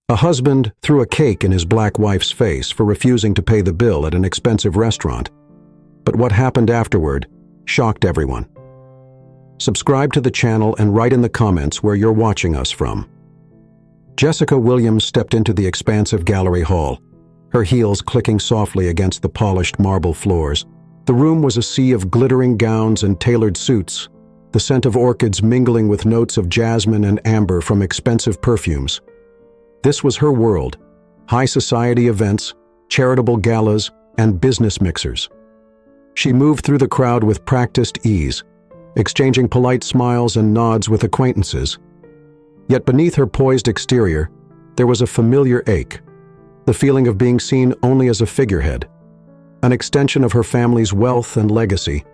A husband threw a cake in his black wife's face for refusing to pay the bill at an expensive restaurant. But what happened afterward shocked everyone. Subscribe to the channel and write in the comments where you're watching us from. Jessica Williams stepped into the expansive gallery hall, her heels clicking softly against the polished marble floors. The room was a sea of glittering gowns and tailored suits, the scent of orchids mingling with notes of jasmine and amber from expensive perfumes. This was her world: high society events, charitable galas, and business mixers. She moved through the crowd with practiced ease, exchanging polite smiles and nods with acquaintances. Yet beneath her poised exterior, there was a familiar ache, the feeling of being seen only as a figurehead, an extension of her family's wealth and legacy,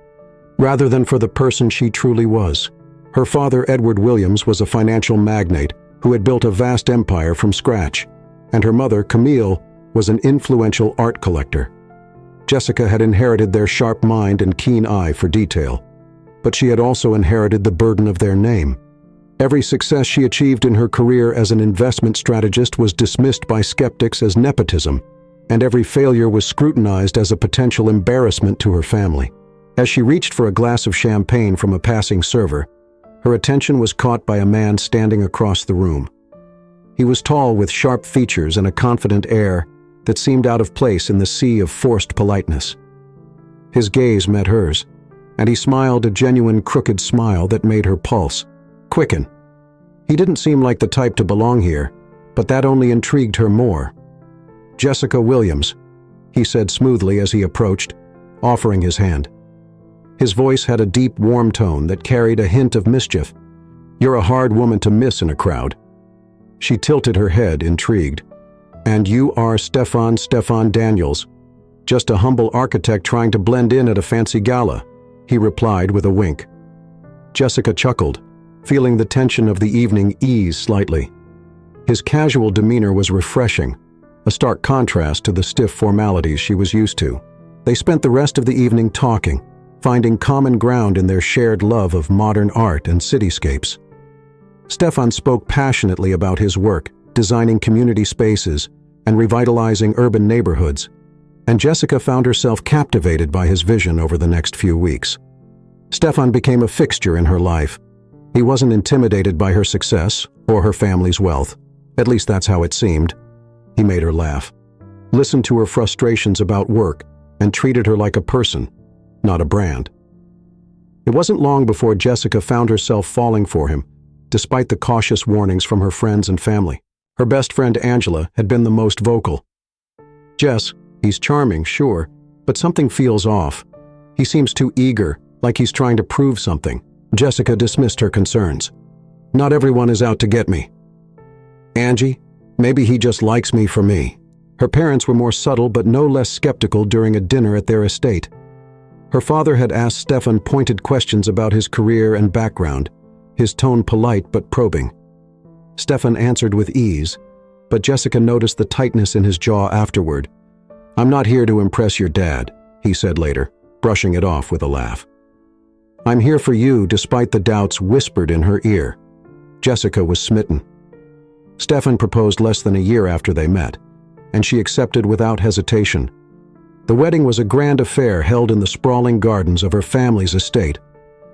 rather than for the person she truly was. Her father, Edward Williams, was a financial magnate who had built a vast empire from scratch, and her mother, Camille, was an influential art collector. Jessica had inherited their sharp mind and keen eye for detail, but she had also inherited the burden of their name. Every success she achieved in her career as an investment strategist was dismissed by skeptics as nepotism, and every failure was scrutinized as a potential embarrassment to her family. As she reached for a glass of champagne from a passing server, her attention was caught by a man standing across the room. He was tall, with sharp features and a confident air that seemed out of place in the sea of forced politeness. His gaze met hers, and he smiled a genuine crooked smile that made her pulse quicken. He didn't seem like the type to belong here, but that only intrigued her more. "Jessica Williams," he said smoothly as he approached, offering his hand. His voice had a deep, warm tone that carried a hint of mischief. "You're a hard woman to miss in a crowd." She tilted her head, intrigued. "And you are Stefan Daniels, just a humble architect trying to blend in at a fancy gala," he replied with a wink. Jessica chuckled, feeling the tension of the evening ease slightly. His casual demeanor was refreshing, a stark contrast to the stiff formalities she was used to. They spent the rest of the evening talking, finding common ground in their shared love of modern art and cityscapes. Stefan spoke passionately about his work, designing community spaces and revitalizing urban neighborhoods, and Jessica found herself captivated by his vision over the next few weeks. Stefan became a fixture in her life. He wasn't intimidated by her success or her family's wealth. At least that's how it seemed. He made her laugh, listened to her frustrations about work, and treated her like a person, not a brand. It wasn't long before Jessica found herself falling for him, despite the cautious warnings from her friends and family. Her best friend Angela had been the most vocal. "Jess, he's charming, sure, but something feels off. He seems too eager, like he's trying to prove something." Jessica dismissed her concerns. "Not everyone is out to get me. Angie, maybe he just likes me for me." Her parents were more subtle but no less skeptical during a dinner at their estate. Her father had asked Stefan pointed questions about his career and background, his tone polite but probing. Stefan answered with ease, but Jessica noticed the tightness in his jaw afterward. "I'm not here to impress your dad," he said later, brushing it off with a laugh. "I'm here for you," despite the doubts whispered in her ear. Jessica was smitten. Stefan proposed less than a year after they met, and she accepted without hesitation. The wedding was a grand affair held in the sprawling gardens of her family's estate.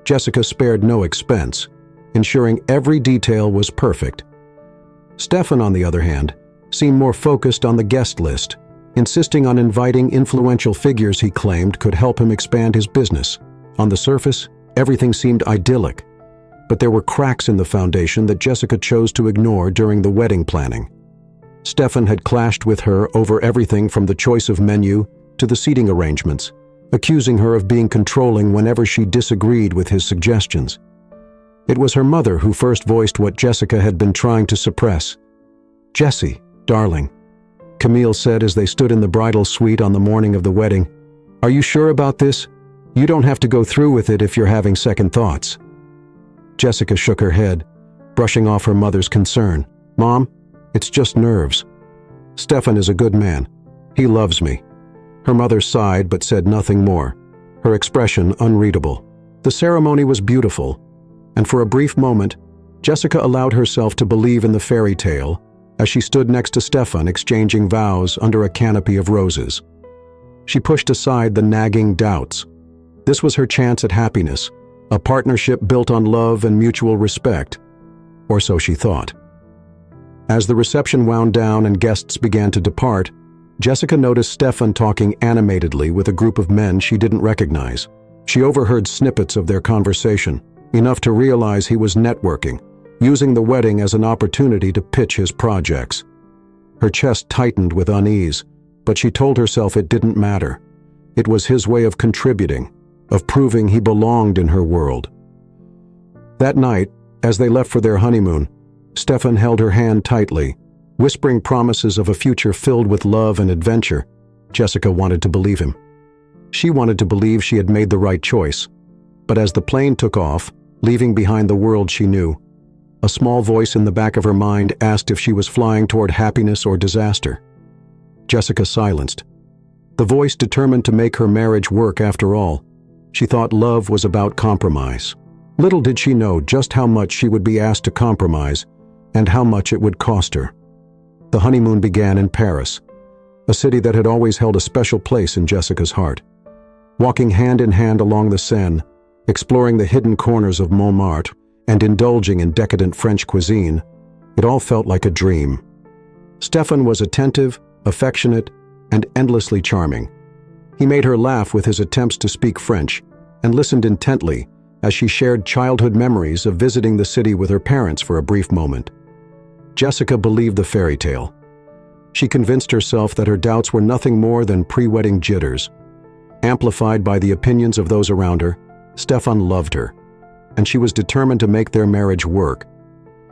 Jessica spared no expense, ensuring every detail was perfect. Stefan, on the other hand, seemed more focused on the guest list, insisting on inviting influential figures he claimed could help him expand his business. On the surface, everything seemed idyllic, but there were cracks in the foundation that Jessica chose to ignore during the wedding planning. Stefan had clashed with her over everything from the choice of menu to the seating arrangements, accusing her of being controlling whenever she disagreed with his suggestions. It was her mother who first voiced what Jessica had been trying to suppress. "Jessie, darling," Camille said as they stood in the bridal suite on the morning of the wedding, "are you sure about this? You don't have to go through with it if you're having second thoughts." Jessica shook her head, brushing off her mother's concern. "Mom, it's just nerves. Stefan is a good man. He loves me." Her mother sighed but said nothing more, her expression unreadable. The ceremony was beautiful, and for a brief moment, Jessica allowed herself to believe in the fairy tale as she stood next to Stefan exchanging vows under a canopy of roses. She pushed aside the nagging doubts. This was her chance at happiness, a partnership built on love and mutual respect, or so she thought. As the reception wound down and guests began to depart, Jessica noticed Stefan talking animatedly with a group of men she didn't recognize. She overheard snippets of their conversation, enough to realize he was networking, using the wedding as an opportunity to pitch his projects. Her chest tightened with unease, but she told herself it didn't matter. It was his way of contributing, of proving he belonged in her world. That night, as they left for their honeymoon, Stefan held her hand tightly, whispering promises of a future filled with love and adventure. Jessica wanted to believe him. She wanted to believe she had made the right choice. But as the plane took off, leaving behind the world she knew, a small voice in the back of her mind asked if she was flying toward happiness or disaster. Jessica silenced. The voice determined to make her marriage work after all. She thought love was about compromise. Little did she know just how much she would be asked to compromise and how much it would cost her. The honeymoon began in Paris, a city that had always held a special place in Jessica's heart. Walking hand in hand along the Seine, exploring the hidden corners of Montmartre, and indulging in decadent French cuisine, it all felt like a dream. Stefan was attentive, affectionate, and endlessly charming. He made her laugh with his attempts to speak French and listened intently as she shared childhood memories of visiting the city with her parents for a brief moment. Jessica believed the fairy tale. She convinced herself that her doubts were nothing more than pre-wedding jitters. Amplified by the opinions of those around her, Stefan loved her, and she was determined to make their marriage work.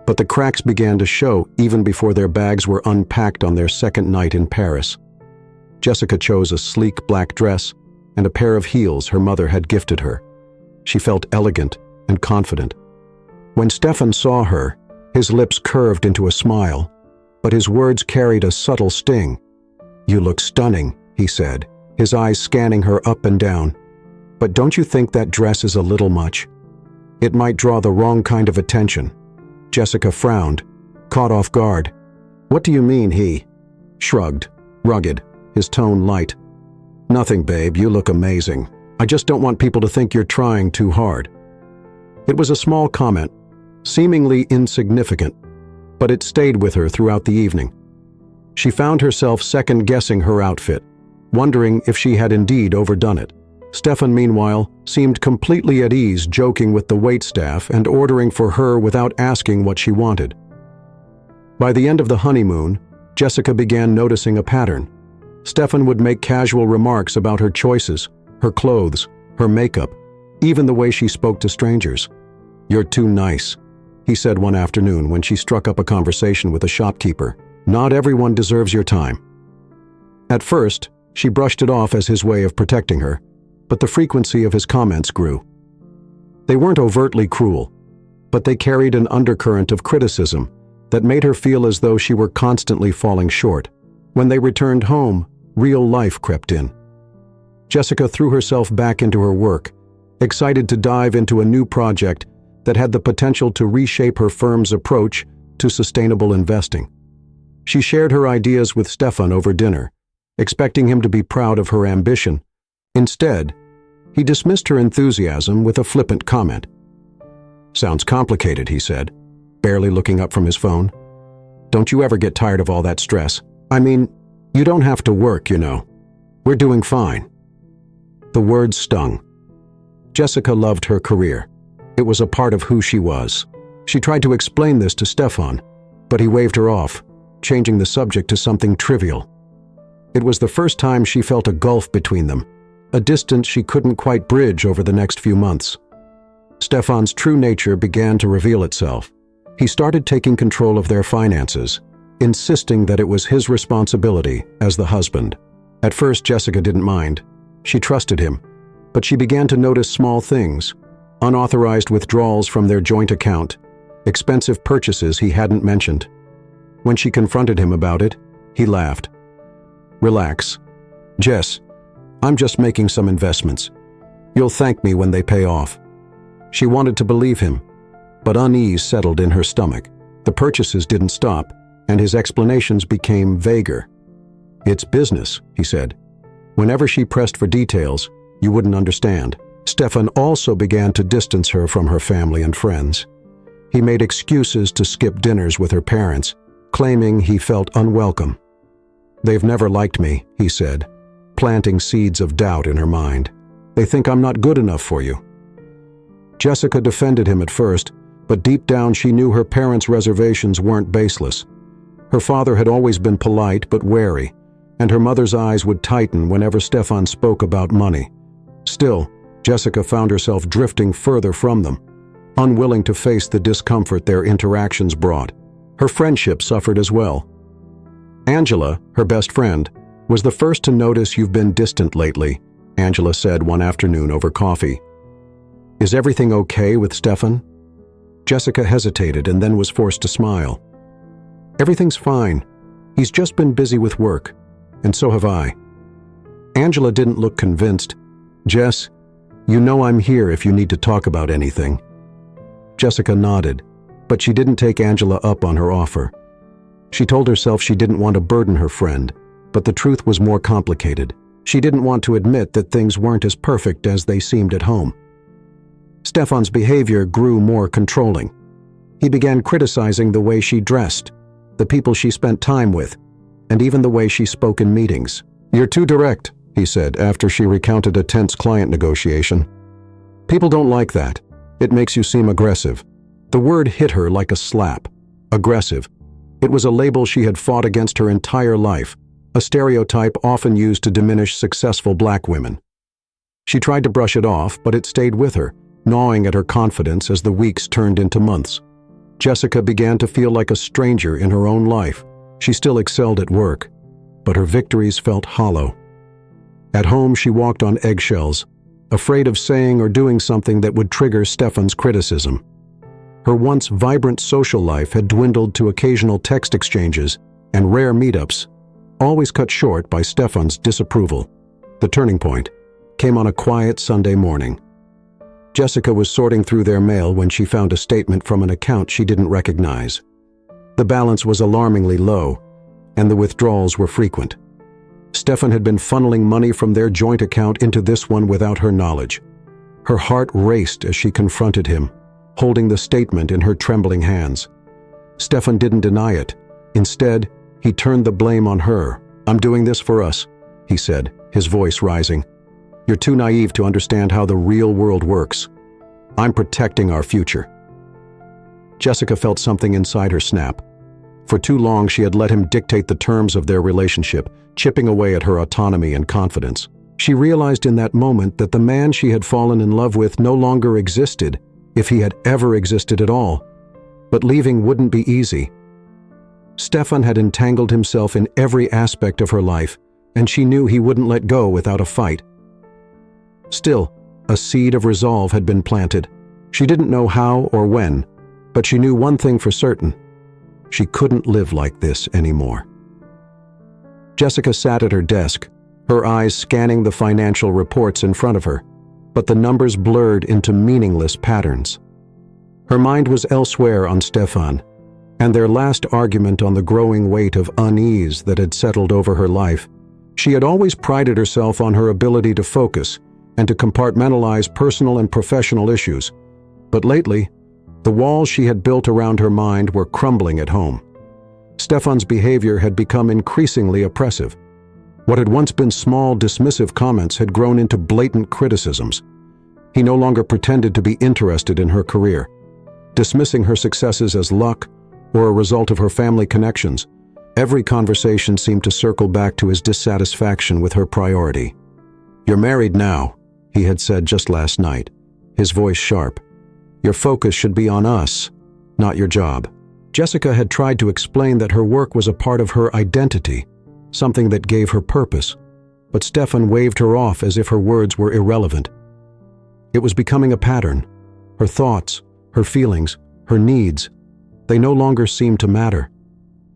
But the cracks began to show even before their bags were unpacked on their second night in Paris. Jessica chose a sleek black dress and a pair of heels her mother had gifted her. She felt elegant and confident. When Stefan saw her, his lips curved into a smile, but his words carried a subtle sting. "You look stunning," he said, his eyes scanning her up and down. "But don't you think that dress is a little much? It might draw the wrong kind of attention." Jessica frowned, caught off guard. "What do you mean?" He shrugged, rugged, his tone light. "Nothing, babe, you look amazing. I just don't want people to think you're trying too hard." It was a small comment, seemingly insignificant, but it stayed with her throughout the evening. She found herself second-guessing her outfit, wondering if she had indeed overdone it. Stefan, meanwhile, seemed completely at ease, joking with the waitstaff and ordering for her without asking what she wanted. By the end of the honeymoon, Jessica began noticing a pattern. Stefan would make casual remarks about her choices, her clothes, her makeup, even the way she spoke to strangers. "You're too nice," he said one afternoon when she struck up a conversation with a shopkeeper. "Not everyone deserves your time." At first, she brushed it off as his way of protecting her, but the frequency of his comments grew. They weren't overtly cruel, but they carried an undercurrent of criticism that made her feel as though she were constantly falling short. When they returned home, real life crept in. Jessica threw herself back into her work, excited to dive into a new project that had the potential to reshape her firm's approach to sustainable investing. She shared her ideas with Stefan over dinner, expecting him to be proud of her ambition. Instead, he dismissed her enthusiasm with a flippant comment. "Sounds complicated," he said, barely looking up from his phone. "Don't you ever get tired of all that stress? I mean, you don't have to work, you know. We're doing fine." The words stung. Jessica loved her career. It was a part of who she was. She tried to explain this to Stefan, but he waved her off, changing the subject to something trivial. It was the first time she felt a gulf between them, a distance she couldn't quite bridge over the next few months. Stefan's true nature began to reveal itself. He started taking control of their finances, insisting that it was his responsibility as the husband. At first, Jessica didn't mind. She trusted him, but she began to notice small things: unauthorized withdrawals from their joint account, expensive purchases he hadn't mentioned. When she confronted him about it, he laughed. "Relax. Jess, I'm just making some investments. You'll thank me when they pay off." She wanted to believe him, but unease settled in her stomach. The purchases didn't stop, and his explanations became vaguer. "It's business," he said. Whenever she pressed for details, you wouldn't understand. Stefan also began to distance her from her family and friends. He made excuses to skip dinners with her parents, claiming he felt unwelcome. "They've never liked me," he said, planting seeds of doubt in her mind. "They think I'm not good enough for you." Jessica defended him at first, but deep down she knew her parents' reservations weren't baseless. Her father had always been polite but wary, and her mother's eyes would tighten whenever Stefan spoke about money. Still, Jessica found herself drifting further from them, unwilling to face the discomfort their interactions brought. Her friendship suffered as well. Angela, her best friend, was the first to notice you've been distant lately, Angela said one afternoon over coffee. "Is everything okay with Stefan?" Jessica hesitated and then was forced to smile. "Everything's fine. He's just been busy with work, and so have I." Angela didn't look convinced. "Jess, you know I'm here if you need to talk about anything." Jessica nodded, but she didn't take Angela up on her offer. She told herself she didn't want to burden her friend, but the truth was more complicated. She didn't want to admit that things weren't as perfect as they seemed at home. Stefan's behavior grew more controlling. He began criticizing the way she dressed, the people she spent time with, and even the way she spoke in meetings. "You're too direct," he said after she recounted a tense client negotiation. "People don't like that. It makes you seem aggressive." The word hit her like a slap. Aggressive. It was a label she had fought against her entire life, a stereotype often used to diminish successful black women. She tried to brush it off, but it stayed with her, gnawing at her confidence as the weeks turned into months. Jessica began to feel like a stranger in her own life. She still excelled at work, but her victories felt hollow. At home, she walked on eggshells, afraid of saying or doing something that would trigger Stefan's criticism. Her once vibrant social life had dwindled to occasional text exchanges and rare meetups, always cut short by Stefan's disapproval. The turning point came on a quiet Sunday morning. Jessica was sorting through their mail when she found a statement from an account she didn't recognize. The balance was alarmingly low, and the withdrawals were frequent. Stefan had been funneling money from their joint account into this one without her knowledge. Her heart raced as she confronted him, holding the statement in her trembling hands. Stefan didn't deny it. Instead, he turned the blame on her. "I'm doing this for us," he said, his voice rising. "You're too naive to understand how the real world works. I'm protecting our future." Jessica felt something inside her snap. For too long, she had let him dictate the terms of their relationship, chipping away at her autonomy and confidence. She realized in that moment that the man she had fallen in love with no longer existed, if he had ever existed at all. But leaving wouldn't be easy. Stefan had entangled himself in every aspect of her life, and she knew he wouldn't let go without a fight. Still, a seed of resolve had been planted. She didn't know how or when, but she knew one thing for certain. She couldn't live like this anymore. Jessica sat at her desk, her eyes scanning the financial reports in front of her, but the numbers blurred into meaningless patterns. Her mind was elsewhere on Stefan, and their last argument on the growing weight of unease that had settled over her life. She had always prided herself on her ability to focus and to compartmentalize personal and professional issues, but lately, the walls she had built around her mind were crumbling at home. Stefan's behavior had become increasingly oppressive. What had once been small, dismissive comments had grown into blatant criticisms. He no longer pretended to be interested in her career, dismissing her successes as luck or a result of her family connections. Every conversation seemed to circle back to his dissatisfaction with her priority. "You're married now," he had said just last night, his voice sharp. "Your focus should be on us, not your job." Jessica had tried to explain that her work was a part of her identity, something that gave her purpose, but Stefan waved her off as if her words were irrelevant. It was becoming a pattern. Her thoughts, her feelings, her needs, they no longer seemed to matter.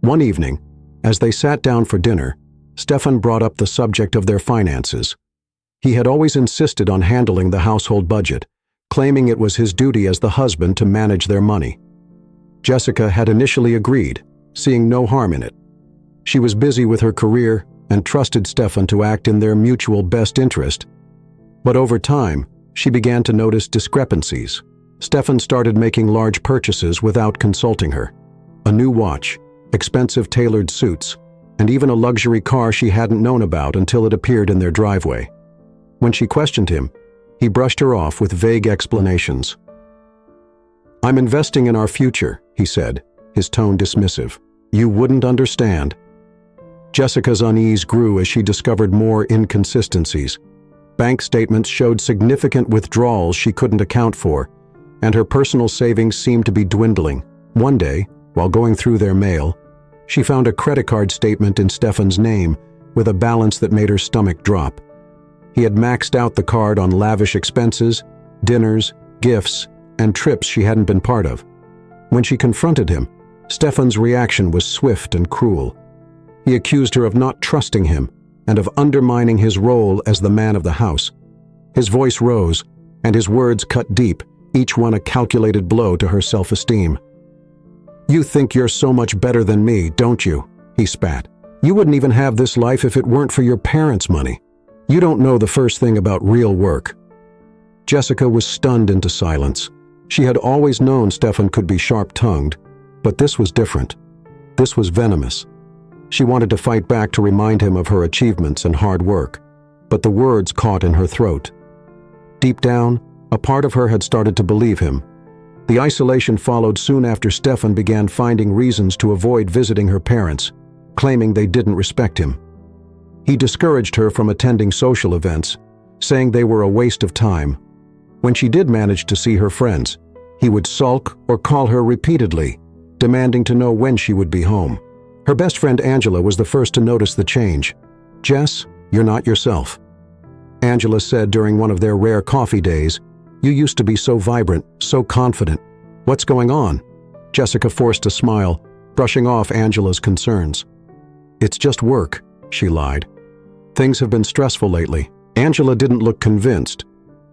One evening, as they sat down for dinner, Stefan brought up the subject of their finances. He had always insisted on handling the household budget, claiming it was his duty as the husband to manage their money. Jessica had initially agreed, seeing no harm in it. She was busy with her career and trusted Stefan to act in their mutual best interest. But over time, she began to notice discrepancies. Stefan started making large purchases without consulting her. A new watch, expensive tailored suits, and even a luxury car she hadn't known about until it appeared in their driveway. When she questioned him, he brushed her off with vague explanations. "I'm investing in our future," he said, his tone dismissive. "You wouldn't understand." Jessica's unease grew as she discovered more inconsistencies. Bank statements showed significant withdrawals she couldn't account for, and her personal savings seemed to be dwindling. One day, while going through their mail, she found a credit card statement in Stefan's name with a balance that made her stomach drop. He had maxed out the card on lavish expenses, dinners, gifts, and trips she hadn't been part of. When she confronted him, Stefan's reaction was swift and cruel. He accused her of not trusting him and of undermining his role as the man of the house. His voice rose, and his words cut deep, each one a calculated blow to her self-esteem. "You think you're so much better than me, don't you?" he spat. "You wouldn't even have this life if it weren't for your parents' money. You don't know the first thing about real work." Jessica was stunned into silence. She had always known Stefan could be sharp-tongued, but this was different. This was venomous. She wanted to fight back to remind him of her achievements and hard work, but the words caught in her throat. Deep down, a part of her had started to believe him. The isolation followed soon after Stefan began finding reasons to avoid visiting her parents, claiming they didn't respect him. He discouraged her from attending social events, saying they were a waste of time. When she did manage to see her friends, he would sulk or call her repeatedly, demanding to know when she would be home. Her best friend Angela was the first to notice the change. "Jess, you're not yourself," Angela said during one of their rare coffee days. "You used to be so vibrant, so confident. What's going on?" Jessica forced a smile, brushing off Angela's concerns. "It's just work," she lied. "Things have been stressful lately." Angela didn't look convinced,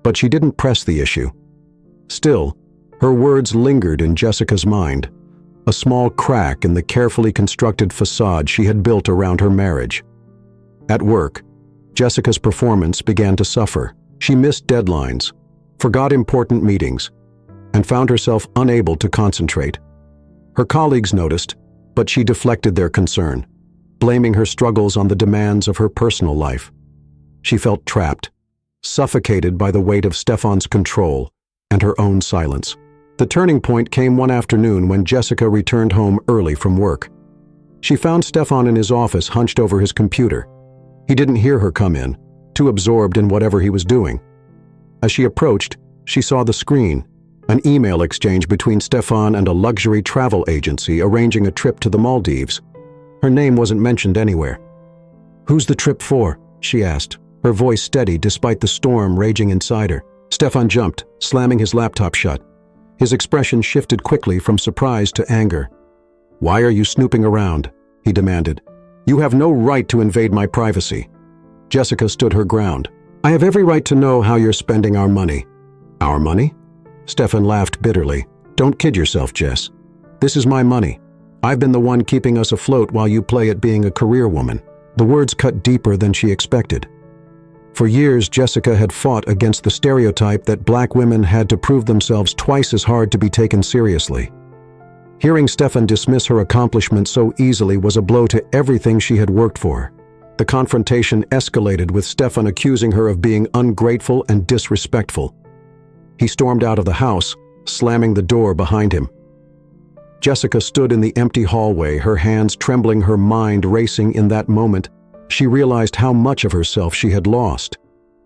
but she didn't press the issue. Still, her words lingered in Jessica's mind, a small crack in the carefully constructed facade she had built around her marriage. At work, Jessica's performance began to suffer. She missed deadlines, forgot important meetings, and found herself unable to concentrate. Her colleagues noticed, but she deflected their concern, blaming her struggles on the demands of her personal life. She felt trapped, suffocated by the weight of Stefan's control and her own silence. The turning point came one afternoon when Jessica returned home early from work. She found Stefan in his office hunched over his computer. He didn't hear her come in, too absorbed in whatever he was doing. As she approached, she saw the screen, an email exchange between Stefan and a luxury travel agency arranging a trip to the Maldives. Her name wasn't mentioned anywhere. "Who's the trip for?" she asked, her voice steady despite the storm raging inside her. Stefan jumped, slamming his laptop shut. His expression shifted quickly from surprise to anger. "Why are you snooping around?" he demanded. "You have no right to invade my privacy." Jessica stood her ground. "I have every right to know how you're spending our money." "Our money?" Stefan laughed bitterly. "Don't kid yourself, Jess. This is my money. I've been the one keeping us afloat while you play at being a career woman." The words cut deeper than she expected. For years, Jessica had fought against the stereotype that black women had to prove themselves twice as hard to be taken seriously. Hearing Stefan dismiss her accomplishments so easily was a blow to everything she had worked for. The confrontation escalated with Stefan accusing her of being ungrateful and disrespectful. He stormed out of the house, slamming the door behind him. Jessica stood in the empty hallway, her hands trembling, her mind racing. In that moment, she realized how much of herself she had lost.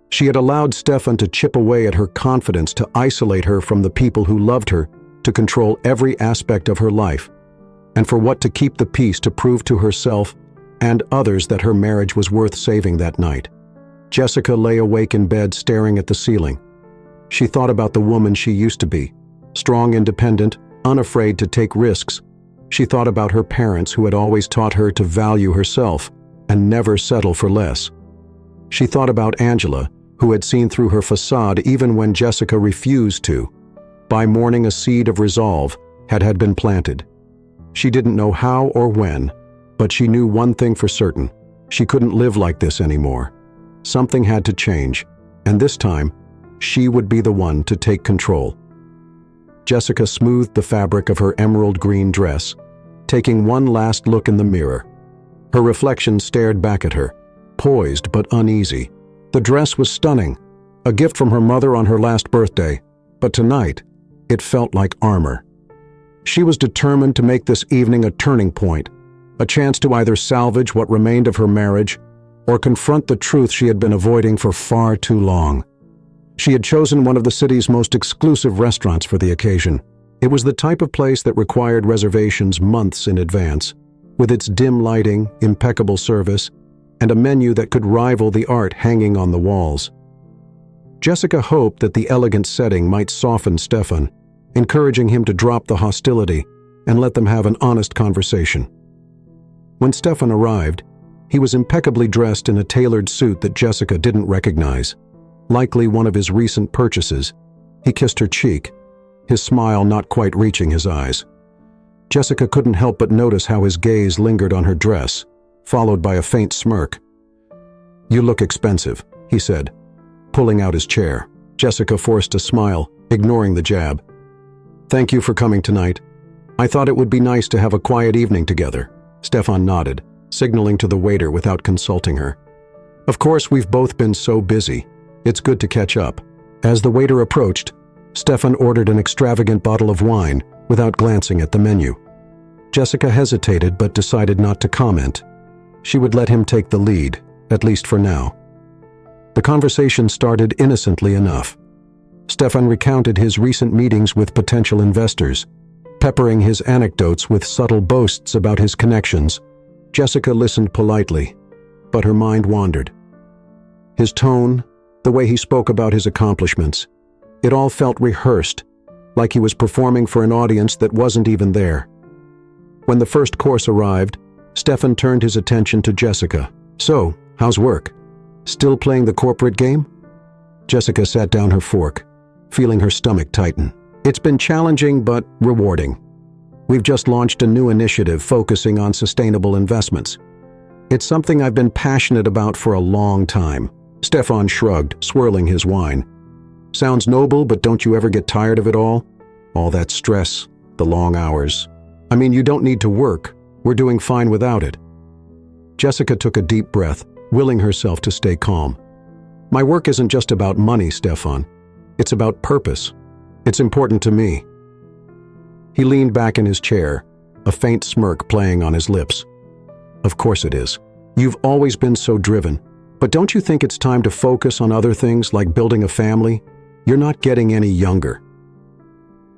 She had allowed Stefan to chip away at her confidence, to isolate her from the people who loved her, to control every aspect of her life. And for what? To keep the peace, to prove to herself and others that her marriage was worth saving that night. Jessica lay awake in bed, staring at the ceiling. She thought about the woman she used to be, strong, independent, unafraid to take risks. She thought about her parents who had always taught her to value herself and never settle for less. She thought about Angela, who had seen through her facade even when Jessica refused to. By morning, a seed of resolve had been planted. She didn't know how or when, but she knew one thing for certain. She couldn't live like this anymore. Something had to change, and this time, she would be the one to take control. Jessica smoothed the fabric of her emerald green dress, taking one last look in the mirror. Her reflection stared back at her, poised but uneasy. The dress was stunning, a gift from her mother on her last birthday, but tonight, it felt like armor. She was determined to make this evening a turning point, a chance to either salvage what remained of her marriage or confront the truth she had been avoiding for far too long. She had chosen one of the city's most exclusive restaurants for the occasion. It was the type of place that required reservations months in advance, with its dim lighting, impeccable service, and a menu that could rival the art hanging on the walls. Jessica hoped that the elegant setting might soften Stefan, encouraging him to drop the hostility and let them have an honest conversation. When Stefan arrived, he was impeccably dressed in a tailored suit that Jessica didn't recognize, likely one of his recent purchases. He kissed her cheek, his smile not quite reaching his eyes. Jessica couldn't help but notice how his gaze lingered on her dress, followed by a faint smirk. "You look expensive," he said, pulling out his chair. Jessica forced a smile, ignoring the jab. "Thank you for coming tonight. I thought it would be nice to have a quiet evening together." Stefan nodded, signaling to the waiter without consulting her. "Of course, we've both been so busy. It's good to catch up." As the waiter approached, Stefan ordered an extravagant bottle of wine without glancing at the menu. Jessica hesitated but decided not to comment. She would let him take the lead, at least for now. The conversation started innocently enough. Stefan recounted his recent meetings with potential investors, peppering his anecdotes with subtle boasts about his connections. Jessica listened politely, but her mind wandered. His tone, the way he spoke about his accomplishments, it all felt rehearsed, like he was performing for an audience that wasn't even there. When the first course arrived, Stefan turned his attention to Jessica. "So, how's work? Still playing the corporate game?" Jessica sat down her fork, feeling her stomach tighten. "It's been challenging but rewarding. We've just launched a new initiative focusing on sustainable investments. It's something I've been passionate about for a long time." Stefan shrugged, swirling his wine. "Sounds noble, but don't you ever get tired of it all? All that stress, the long hours. I mean, you don't need to work. We're doing fine without it." Jessica took a deep breath, willing herself to stay calm. "My work isn't just about money, Stefan. It's about purpose. It's important to me." He leaned back in his chair, a faint smirk playing on his lips. "Of course it is. You've always been so driven. But don't you think it's time to focus on other things like building a family? You're not getting any younger."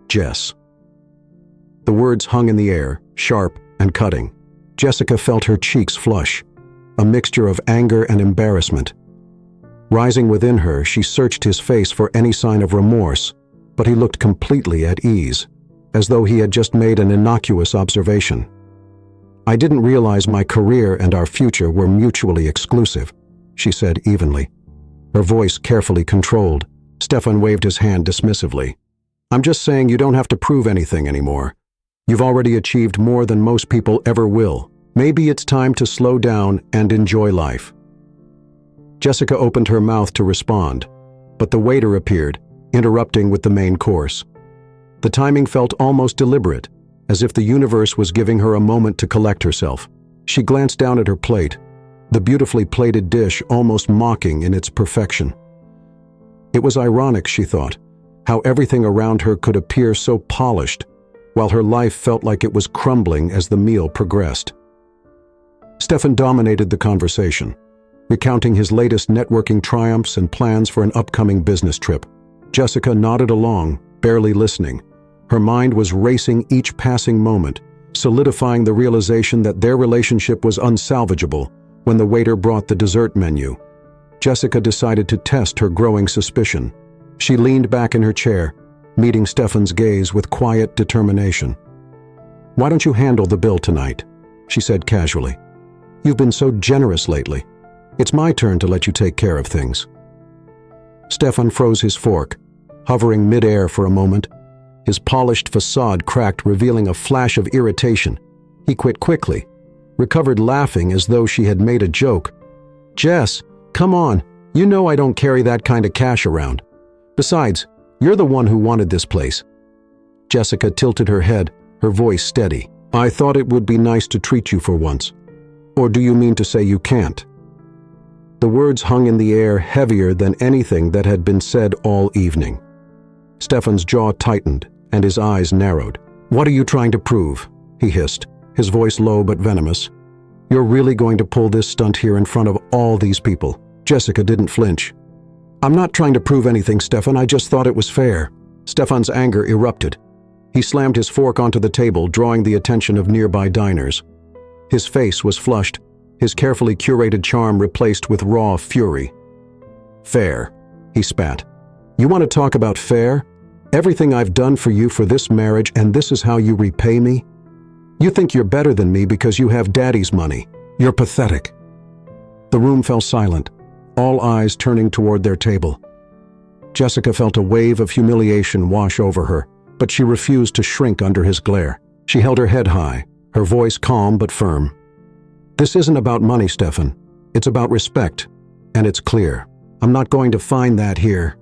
"Jess." The words hung in the air, sharp and cutting. Jessica felt her cheeks flush, a mixture of anger and embarrassment. Rising within her, she searched his face for any sign of remorse, but he looked completely at ease, as though he had just made an innocuous observation. "I didn't realize my career and our future were mutually exclusive," she said evenly, her voice carefully controlled. Stefan waved his hand dismissively. "I'm just saying you don't have to prove anything anymore. You've already achieved more than most people ever will. Maybe it's time to slow down and enjoy life." Jessica opened her mouth to respond, but the waiter appeared, interrupting with the main course. The timing felt almost deliberate, as if the universe was giving her a moment to collect herself. She glanced down at her plate, the beautifully plated dish almost mocking in its perfection. It was ironic, she thought, how everything around her could appear so polished, while her life felt like it was crumbling as the meal progressed. Stefan dominated the conversation, recounting his latest networking triumphs and plans for an upcoming business trip. Jessica nodded along, barely listening. Her mind was racing each passing moment, solidifying the realization that their relationship was unsalvageable when the waiter brought the dessert menu. Jessica decided to test her growing suspicion. She leaned back in her chair, meeting Stefan's gaze with quiet determination. "Why don't you handle the bill tonight?" she said casually. "You've been so generous lately. It's my turn to let you take care of things." Stefan froze his fork, hovering mid-air for a moment. His polished facade cracked, revealing a flash of irritation He quit quickly, recovered laughing as though she had made a joke. "Jess, come on, you know I don't carry that kind of cash around. Besides, you're the one who wanted this place." Jessica tilted her head, her voice steady. "I thought it would be nice to treat you for once. Or do you mean to say you can't?" The words hung in the air heavier than anything that had been said all evening. Stefan's jaw tightened and his eyes narrowed. "What are you trying to prove?" he hissed, his voice low but venomous. "You're really going to pull this stunt here in front of all these people?" Jessica didn't flinch. "I'm not trying to prove anything, Stefan. I just thought it was fair." Stefan's anger erupted. He slammed his fork onto the table, drawing the attention of nearby diners. His face was flushed, his carefully curated charm replaced with raw fury. "Fair," he spat. "You want to talk about fair? Everything I've done for you for this marriage, and this is how you repay me? You think you're better than me because you have Daddy's money. You're pathetic." The room fell silent, all eyes turning toward their table. Jessica felt a wave of humiliation wash over her, but she refused to shrink under his glare. She held her head high, her voice calm but firm. "This isn't about money, Stefan. It's about respect, and it's clear. I'm not going to find that here."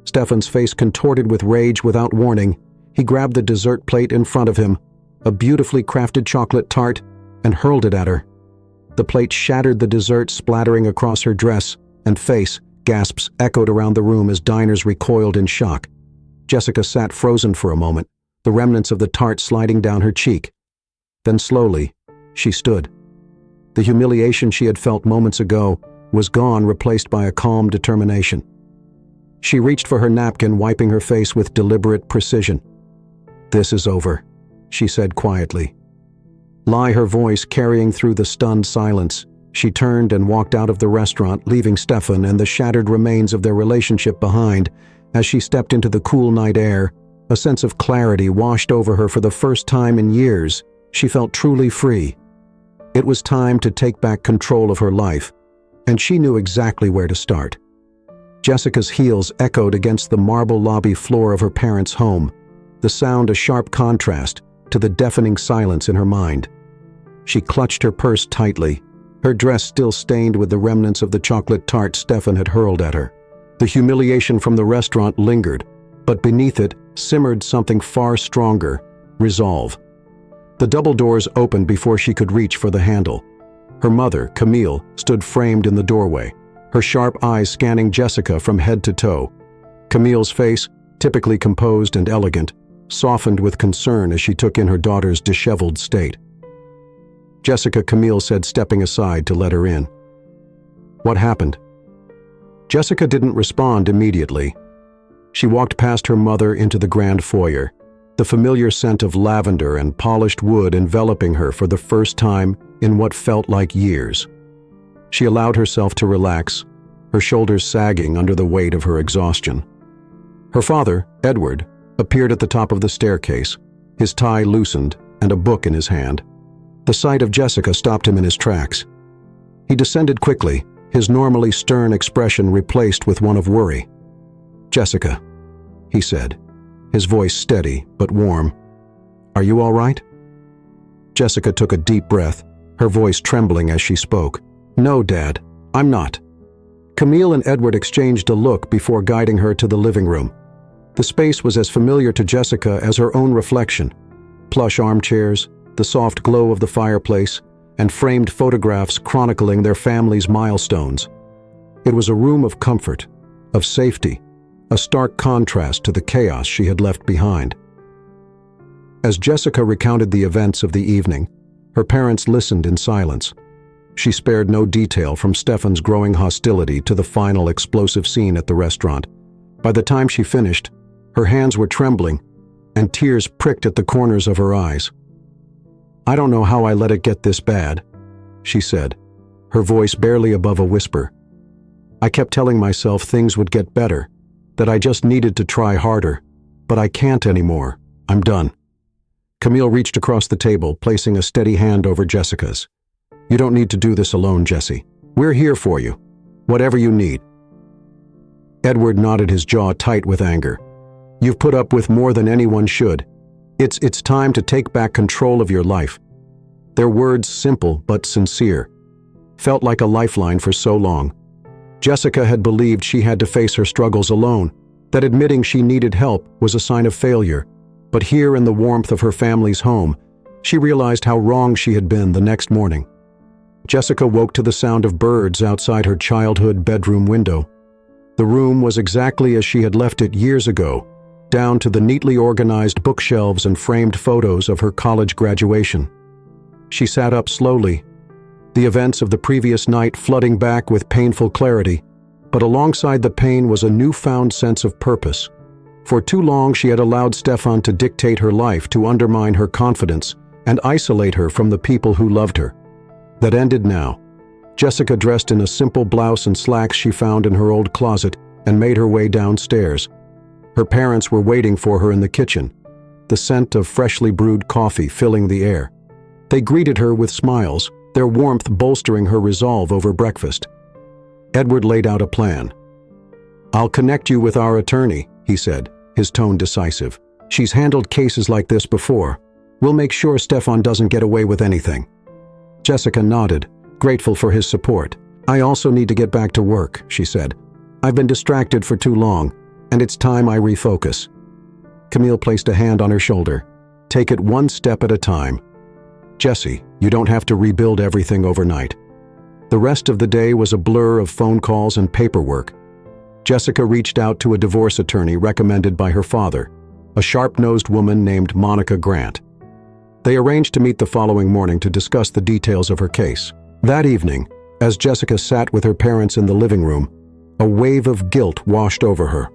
Stefan's face contorted with rage without warning. He grabbed the dessert plate in front of him, a beautifully crafted chocolate tart, and hurled it at her. The plate shattered the dessert, splattering across her dress and face. Gasps echoed around the room as diners recoiled in shock. Jessica sat frozen for a moment, the remnants of the tart sliding down her cheek. Then slowly, she stood. The humiliation she had felt moments ago was gone, replaced by a calm determination. She reached for her napkin, wiping her face with deliberate precision. "This is over," she said quietly. Her voice carrying through the stunned silence, she turned and walked out of the restaurant, leaving Stefan and the shattered remains of their relationship behind. As she stepped into the cool night air, a sense of clarity washed over her. For the first time in years, she felt truly free. It was time to take back control of her life, and she knew exactly where to start. Jessica's heels echoed against the marble lobby floor of her parents' home, the sound a sharp contrast to the deafening silence in her mind. She clutched her purse tightly, her dress still stained with the remnants of the chocolate tart Stefan had hurled at her. The humiliation from the restaurant lingered, but beneath it simmered something far stronger: resolve. The double doors opened before she could reach for the handle. Her mother, Camille, stood framed in the doorway, her sharp eyes scanning Jessica from head to toe. Camille's face, typically composed and elegant, softened with concern as she took in her daughter's disheveled state. "Jessica," Camille said, stepping aside to let her in. "What happened?" Jessica didn't respond immediately. She walked past her mother into the grand foyer, the familiar scent of lavender and polished wood enveloping her for the first time in what felt like years. She allowed herself to relax, her shoulders sagging under the weight of her exhaustion. Her father, Edward, appeared at the top of the staircase, his tie loosened and a book in his hand. The sight of Jessica stopped him in his tracks. He descended quickly, his normally stern expression replaced with one of worry. "Jessica," he said, his voice steady but warm. "Are you all right?" Jessica took a deep breath, her voice trembling as she spoke. "No, Dad, I'm not." Camille and Edward exchanged a look before guiding her to the living room. The space was as familiar to Jessica as her own reflection. Plush armchairs, the soft glow of the fireplace, and framed photographs chronicling their family's milestones. It was a room of comfort, of safety, a stark contrast to the chaos she had left behind. As Jessica recounted the events of the evening, her parents listened in silence. She spared no detail, from Stefan's growing hostility to the final explosive scene at the restaurant. By the time she finished, her hands were trembling, and tears pricked at the corners of her eyes. "I don't know how I let it get this bad," she said, her voice barely above a whisper. "I kept telling myself things would get better, that I just needed to try harder, but I can't anymore. I'm done." Camille reached across the table, placing a steady hand over Jessica's. "You don't need to do this alone, Jessie. We're here for you, whatever you need." Edward nodded, his jaw tight with anger. "You've put up with more than anyone should. It's time to take back control of your life. Their words simple but sincere. Felt like a lifeline for so long. Jessica had believed she had to face her struggles alone, that admitting she needed help was a sign of failure. But here in the warmth of her family's home, she realized how wrong she had been the next morning. Jessica woke to the sound of birds outside her childhood bedroom window. The room was exactly as she had left it years ago, down to the neatly organized bookshelves and framed photos of her college graduation. She sat up slowly, the events of the previous night flooding back with painful clarity, but alongside the pain was a newfound sense of purpose. For too long she had allowed Stefan to dictate her life, to undermine her confidence and isolate her from the people who loved her. That ended now. Jessica dressed in a simple blouse and slacks she found in her old closet and made her way downstairs. Her parents were waiting for her in the kitchen, the scent of freshly brewed coffee filling the air. They greeted her with smiles, their warmth bolstering her resolve over breakfast. Edward laid out a plan. "I'll connect you with our attorney," he said, his tone decisive. "She's handled cases like this before. We'll make sure Stefan doesn't get away with anything." Jessica nodded, grateful for his support. "I also need to get back to work," she said. "I've been distracted for too long, and it's time I refocus." Camille placed a hand on her shoulder. "Take it one step at a time. Jessie, you don't have to rebuild everything overnight." The rest of the day was a blur of phone calls and paperwork. Jessica reached out to a divorce attorney recommended by her father, a sharp-nosed woman named Monica Grant. They arranged to meet the following morning to discuss the details of her case. That evening, as Jessica sat with her parents in the living room, a wave of guilt washed over her.